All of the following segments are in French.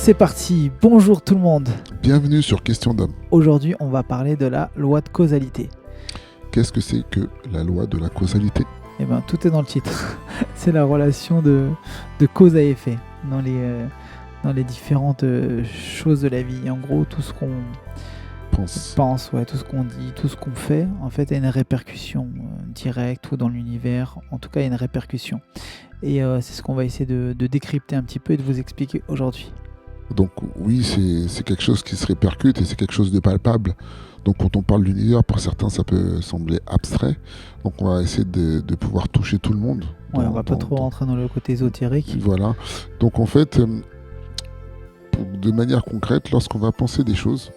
C'est parti, bonjour tout le monde. Bienvenue sur Question d'homme. Aujourd'hui, on va parler de la loi de causalité. Qu'est-ce que c'est que la loi de la causalité ? Eh bien, tout est dans le titre. C'est la relation de cause à effet dans les différentes choses de la vie. En gros, tout ce qu'on pense, tout ce qu'on dit, tout ce qu'on fait, en fait, a une répercussion directe ou dans l'univers. En tout cas, il y a une répercussion. Et c'est ce qu'on va essayer de décrypter un petit peu et de vous expliquer aujourd'hui. Donc oui, c'est quelque chose qui se répercute et c'est quelque chose de palpable. Donc quand on parle d'univers, pour certains, ça peut sembler abstrait. Donc on va essayer de pouvoir toucher tout le monde. Ouais, on va pas trop rentrer dans le côté ésotérique. Voilà. Donc en fait, de manière concrète, lorsqu'on va penser des choses,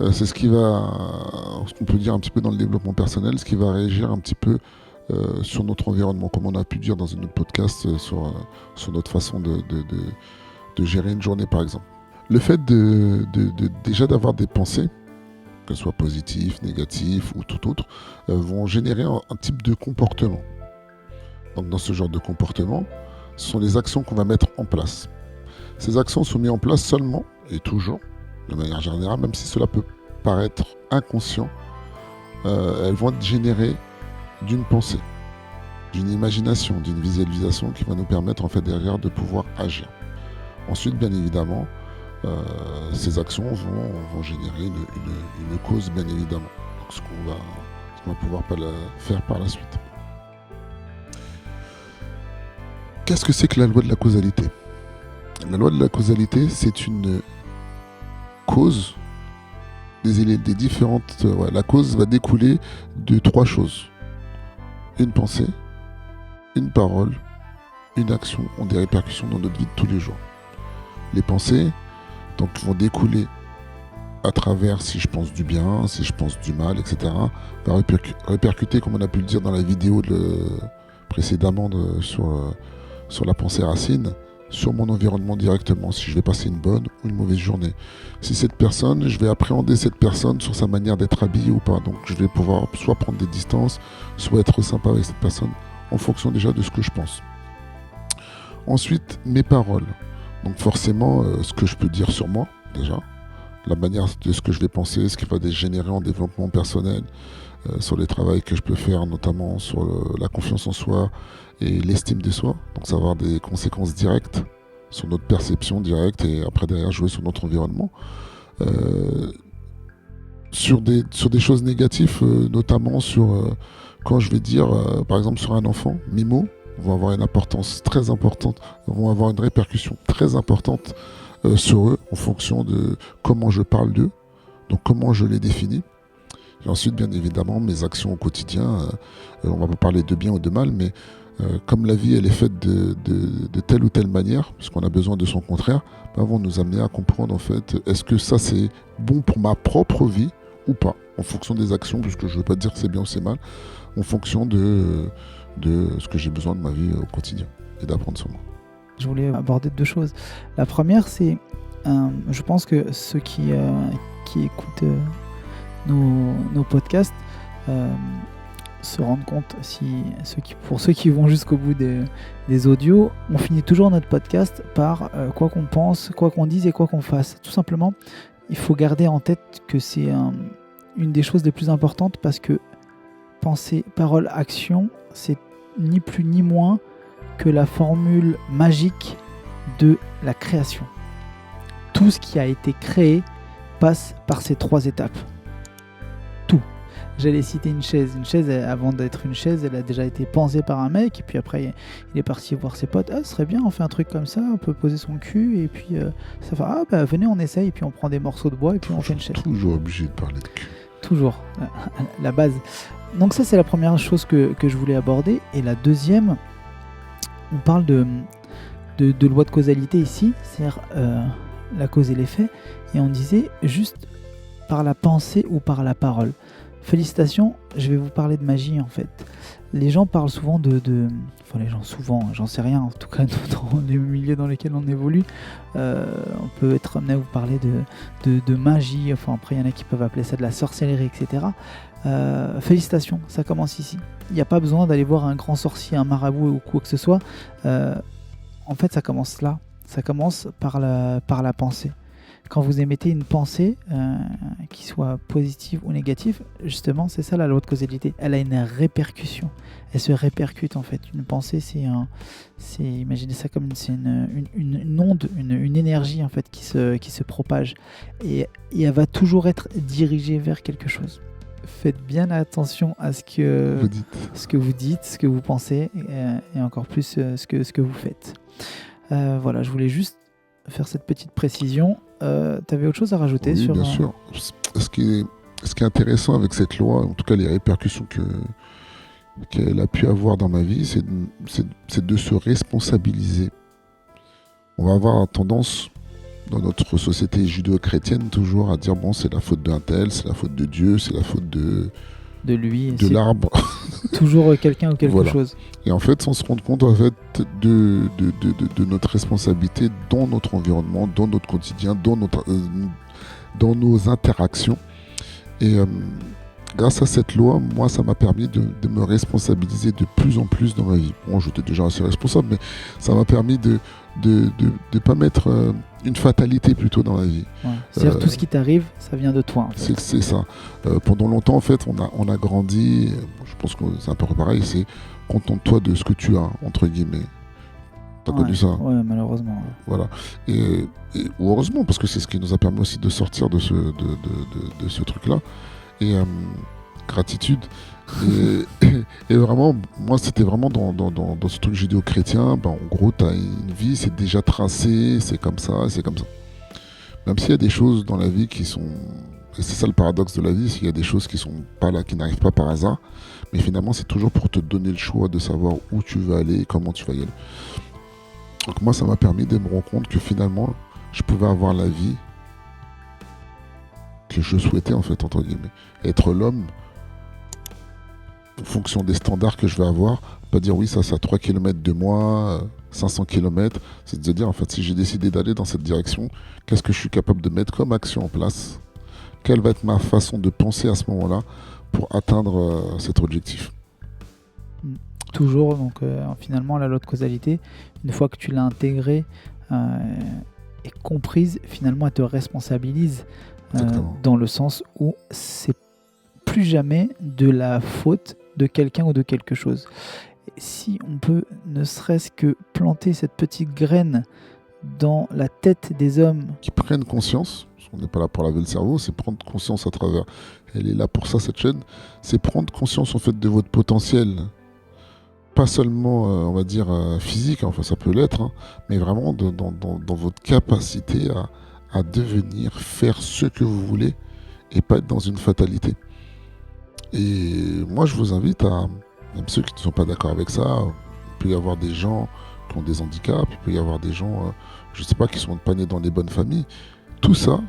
c'est ce qu'on peut dire un petit peu dans le développement personnel, ce qui va réagir un petit peu sur notre environnement, comme on a pu dire dans un autre podcast sur notre façon de gérer une journée, par exemple. Le fait déjà d'avoir des pensées, que ce soit positif, négatif ou tout autre, vont générer un type de comportement. Donc dans ce genre de comportement, ce sont les actions qu'on va mettre en place. Ces actions sont mises en place seulement, et toujours, de manière générale, même si cela peut paraître inconscient, elles vont être générées d'une pensée, d'une imagination, d'une visualisation qui va nous permettre en fait derrière de pouvoir agir. Ensuite, bien évidemment, ces actions vont générer une cause, bien évidemment. Donc, ce qu'on va pouvoir faire par la suite. Qu'est-ce que c'est que la loi de la causalité ? La loi de la causalité, c'est une cause des différentes... la cause va découler de trois choses. Une pensée, une parole, une action ont des répercussions dans notre vie de tous les jours. Les pensées donc, vont découler à travers si je pense du bien, si je pense du mal, etc. Va répercuter, comme on a pu le dire dans la vidéo précédemment sur la pensée racine, sur mon environnement directement, si je vais passer une bonne ou une mauvaise journée. Si je vais appréhender cette personne sur sa manière d'être habillée ou pas. Donc je vais pouvoir soit prendre des distances, soit être sympa avec cette personne, en fonction déjà de ce que je pense. Ensuite, mes paroles. Donc forcément, ce que je peux dire sur moi, déjà, la manière de ce que je vais penser, ce qui va générer en développement personnel, sur les travaux que je peux faire, notamment sur la confiance en soi et l'estime de soi. Donc ça va avoir des conséquences directes sur notre perception directe et après derrière jouer sur notre environnement. Sur des choses négatives, notamment sur quand je vais dire, par exemple sur un enfant, mes mots vont avoir une importance très importante, vont avoir une répercussion très importante sur eux en fonction de comment je parle d'eux, donc comment je les définis. Et ensuite, bien évidemment, mes actions au quotidien, on va pas parler de bien ou de mal, mais comme la vie elle est faite de telle ou telle manière, puisqu'on a besoin de son contraire, vont nous amener à comprendre en fait, est-ce que ça c'est bon pour ma propre vie ou pas, en fonction des actions, puisque je ne veux pas dire que c'est bien ou c'est mal, en fonction de ce que j'ai besoin de ma vie au quotidien et d'apprendre sur moi. Je voulais aborder deux choses. La première, c'est, je pense que ceux qui écoutent nos podcasts se rendent compte, pour ceux qui vont jusqu'au bout des audios, on finit toujours notre podcast par quoi qu'on pense, quoi qu'on dise et quoi qu'on fasse. Tout simplement, il faut garder en tête que c'est une des choses les plus importantes parce que pensée, parole, action, c'est ni plus ni moins que la formule magique de la création. Tout ce qui a été créé passe par ces trois étapes. Tout. J'allais citer une chaise. Une chaise, avant d'être une chaise, elle a déjà été pensée par un mec, et puis après, il est parti voir ses potes. Ah, ce serait bien, on fait un truc comme ça, on peut poser son cul, et puis ça fait, ah bah venez, on essaye, et puis on prend des morceaux de bois, et puis on fait une chaise. Toujours obligé de parler de cul. Toujours, la base. Donc ça, c'est la première chose que je voulais aborder. Et la deuxième, on parle de loi de causalité ici, c'est-à-dire la cause et l'effet. Et on disait juste par la pensée ou par la parole. Félicitations, je vais vous parler de magie en fait. Les gens parlent souvent enfin les gens souvent, j'en sais rien, en tout cas dans les milieux dans lesquels on évolue, on peut être amené à vous parler de magie, enfin après il y en a qui peuvent appeler ça de la sorcellerie, etc. Félicitations, ça commence ici. Il n'y a pas besoin d'aller voir un grand sorcier, un marabout ou quoi que ce soit. En fait ça commence là. Ça commence par la pensée. Quand vous émettez une pensée, qui soit positive ou négative, justement, c'est ça la loi de causalité. Elle a une répercussion. Elle se répercute en fait. Une pensée, imaginez ça comme une onde, une énergie en fait qui se propage. Et elle va toujours être dirigée vers quelque chose. Faites bien attention à ce que vous dites, ce que vous pensez, et encore plus ce que vous faites. Voilà, je voulais juste faire cette petite précision. Tu avais autre chose à rajouter Oui, sur... bien sûr. Ce qui est intéressant avec cette loi, en tout cas les répercussions qu'elle a pu avoir dans ma vie, c'est de se responsabiliser. On va avoir tendance, dans notre société judéo-chrétienne, toujours à dire bon, c'est la faute d'un tel, c'est la faute de Dieu, c'est la faute de lui, de l'arbre. Toujours quelqu'un ou quelque Voilà. chose. Et en fait, sans se rendre compte en fait, de notre responsabilité dans notre environnement, dans notre quotidien, dans nos interactions. Et grâce à cette loi, moi, ça m'a permis de me responsabiliser de plus en plus dans ma vie. Bon, j'étais déjà assez responsable, mais ça m'a permis de pas mettre une fatalité plutôt dans la vie. Ouais. C'est-à-dire tout ce qui t'arrive, ça vient de toi. En fait. C'est ça. Pendant longtemps, en fait, on a grandi. Je pense que c'est un peu pareil. C'est contente-toi de ce que tu as, entre guillemets. T'as connu ça? Ouais, malheureusement. Ouais. Voilà. Et heureusement, parce que c'est ce qui nous a permis aussi de sortir de ce truc-là. Et gratitude. Et vraiment, moi, c'était vraiment dans ce truc judéo-chrétien. Ben, en gros, tu as une vie, c'est déjà tracé, c'est comme ça, c'est comme ça. Même s'il y a des choses dans la vie qui sont... Et c'est ça le paradoxe de la vie, s'il y a des choses qui sont pas là, qui n'arrivent pas par hasard. Mais finalement, c'est toujours pour te donner le choix de savoir où tu vas aller et comment tu vas y aller. Donc moi, ça m'a permis de me rendre compte que finalement, je pouvais avoir la vie que je souhaitais, en fait, entre guillemets. Être l'homme en fonction des standards que je vais avoir. Pas dire oui, ça c'est à 3 km de moi, 500 km. C'est de se dire, en fait, si j'ai décidé d'aller dans cette direction, qu'est-ce que je suis capable de mettre comme action en place? Quelle va être ma façon de penser à ce moment-là pour atteindre cet objectif? Toujours, donc finalement, la loi de causalité, une fois que tu l'as intégrée et comprise, finalement, elle te responsabilise dans le sens où c'est plus jamais de la faute de quelqu'un ou de quelque chose. Et si on peut ne serait-ce que planter cette petite graine dans la tête des hommes qui prennent conscience, parce qu'on n'est pas là pour laver le cerveau, c'est prendre conscience à travers, elle est là pour ça cette chaîne, c'est prendre conscience en fait de votre potentiel, pas seulement on va dire physique, enfin ça peut l'être, hein, mais vraiment dans votre capacité à devenir, faire ce que vous voulez et pas être dans une fatalité. Et moi je vous invite à, même ceux qui ne sont pas d'accord avec ça, il peut y avoir des gens qui ont des handicaps, il peut y avoir des gens, je sais pas, qui sont pas nés dans les bonnes familles. Tout ça,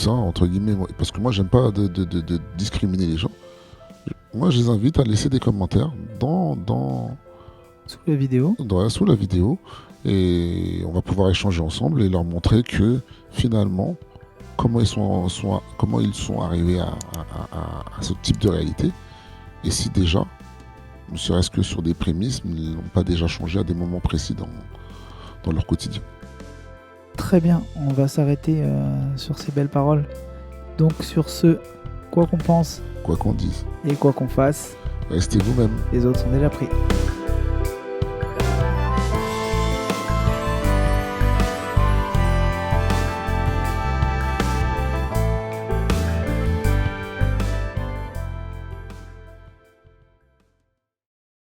entre guillemets, parce que moi j'aime pas de discriminer les gens. Moi je les invite à laisser des commentaires sous la vidéo. Sous la vidéo, et on va pouvoir échanger ensemble et leur montrer que finalement, comment ils sont arrivés à ce type de réalité, et si déjà, ne serait-ce que sur des prémices, ils n'ont pas déjà changé à des moments précis dans leur quotidien. Très bien, on va s'arrêter sur ces belles paroles. Donc sur ce, quoi qu'on pense, quoi qu'on dise, et quoi qu'on fasse, restez vous-même. Les autres sont déjà pris.